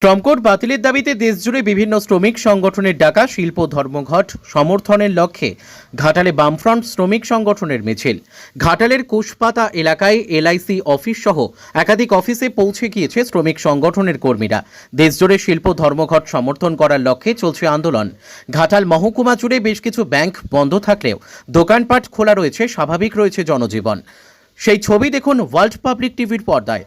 শ্রমকোড বাতিলের দাবিতে দেশজুড়ে বিভিন্ন শ্রমিক সংগঠনের ডাকা শিল্প ধর্মঘট সমর্থনের লক্ষ্যে ঘাটালে বামফ্রন্ট শ্রমিক সংগঠনের মিছিল। ঘাটালের কুশপাতা এলাকায় এলআইসি অফিস সহ একাধিক অফিসে পৌঁছে গিয়েছে শ্রমিক সংগঠনের কর্মীরা। দেশজুড়ে শিল্প ধর্মঘট সমর্থন করার লক্ষ্যে চলছে আন্দোলন। ঘাটাল মহকুমা জুড়ে বেশ কিছু ব্যাংক বন্ধ থাকলেও দোকানপাট খোলা রয়েছে, স্বাভাবিক রয়েছে জনজীবন। সেই ছবি দেখুন ওয়ার্ল্ড পাবলিক টিভির পর্দায়।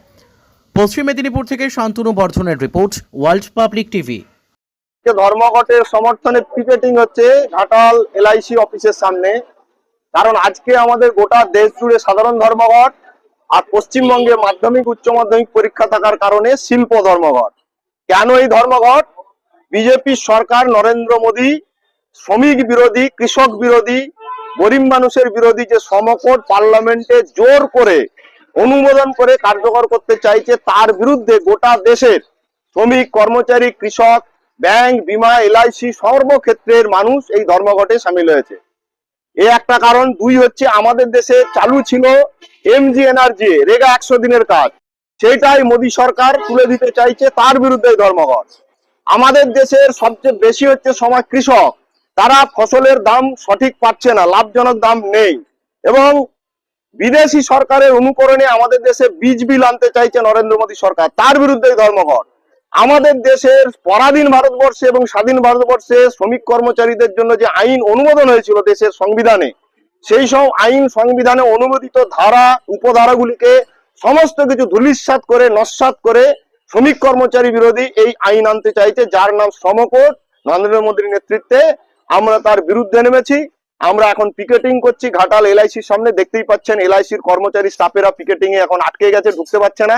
পশ্চিম মেদিনীপুর থেকে শান্তনু বর্ধনের রিপোর্ট, ওয়ার্ল্ড পাবলিক টিভি। ধর্মঘটের সমর্থনে পিকেটিং হচ্ছে ঘাটাল এলআইসি অফিসের সামনে। কারণ আজকে আমাদের গোটা দেশ জুড়ে সাধারণ ধর্মঘট, আর পশ্চিমবঙ্গে মাধ্যমিক উচ্চ মাধ্যমিক পরীক্ষা থাকার কারণে শিল্প ধর্মঘট। কেন এই ধর্মঘট? বিজেপি সরকার নরেন্দ্র মোদী শ্রমিক বিরোধী, কৃষক বিরোধী, গরিব মানুষের বিরোধী যে শ্রমকোড পার্লামেন্টে জোর করে অনুমোদন করে কার্যকর করতে চাইছে, তার বিরুদ্ধে গোটা দেশের শ্রমিক, কর্মচারী, কৃষক, ব্যাংক, বীমা, এলআইসি সর্বক্ষেত্রের মানুষ এই ধর্মঘটে সামিল হয়েছে। এ একটা কারণ। দুই হচ্ছে, আমাদের দেশে চালু ছিল এমজিএনআরজি, রেগা 100 দিনের কাজ, সেটাই মোদী সরকার তুলে দিতে চাইছে, তার বিরুদ্ধে ধর্মঘট। আমাদের দেশের সবচেয়ে বেশি হচ্ছে সমাজ কৃষক, তারা ফসলের দাম সঠিক পাচ্ছে না, লাভজনক দাম নেই, এবং বিদেশি সরকারের অনুকরণে আমাদের দেশে বীজ বিল আনতে চাইছে নরেন্দ্র মোদী সরকার, তার বিরুদ্ধে ধর্মঘট। আমাদের দেশের পরাধীন ভারতবর্ষে এবং স্বাধীন ভারতবর্ষে শ্রমিক কর্মচারীদের জন্য যে আইন অনুমোদন হয়েছিল দেশের সংবিধানে, সেই সব আইন সংবিধানে অনুমোদিত ধারা উপধারাগুলিকে সমস্ত কিছু ধূলিসাৎ করে, নস্যাৎ করে শ্রমিক কর্মচারী বিরোধী এই আইন আনতে চাইছে, যার নাম শ্রমকোড। নরেন্দ্র মোদীর নেতৃত্বে আমরা তার বিরুদ্ধে নেমেছি। আমরা এখন পিকেটিং করছি ঘাটাল এলআইসির সামনে। দেখতেই পাচ্ছেন এলআইসির কর্মচারী স্টাফেরা পিকেটিং এ এখন আটকে গেছে, ঢুকতে পারছে না,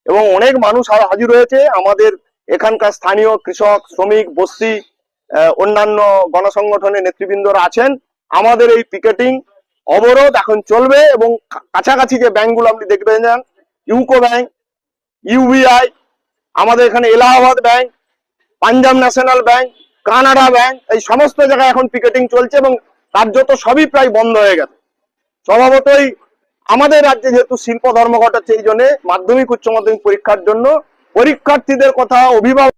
এবং অনেক মানুষ হাজির হয়েছে। আমাদের এখানকার স্থানীয় কৃষক, শ্রমিক, বস্তি, অন্যান্য গণসংগঠনের নেতৃবৃন্দরা আছেন। আমাদের এই পিকেটিং অবরোধ এখন চলবে, এবং কাছাকাছি যে ব্যাংকগুলো আপনি দেখবেন, ইউকো ব্যাংক, ইউবিআই, আমাদের এখানে Allahabad bank, Punjab national bank, Canada bank, এই সমস্ত জায়গায় এখন পিকেটিং চলছে, এবং কার্যত সবই প্রায় বন্ধ হয়ে গেছে। স্বভাবতই আমাদের রাজ্যে যেহেতু শিল্প ধর্মঘট হচ্ছে, এই জন্য মাধ্যমিক উচ্চ মাধ্যমিক পরীক্ষার জন্য পরীক্ষার্থীদের কথা, অভিভাবক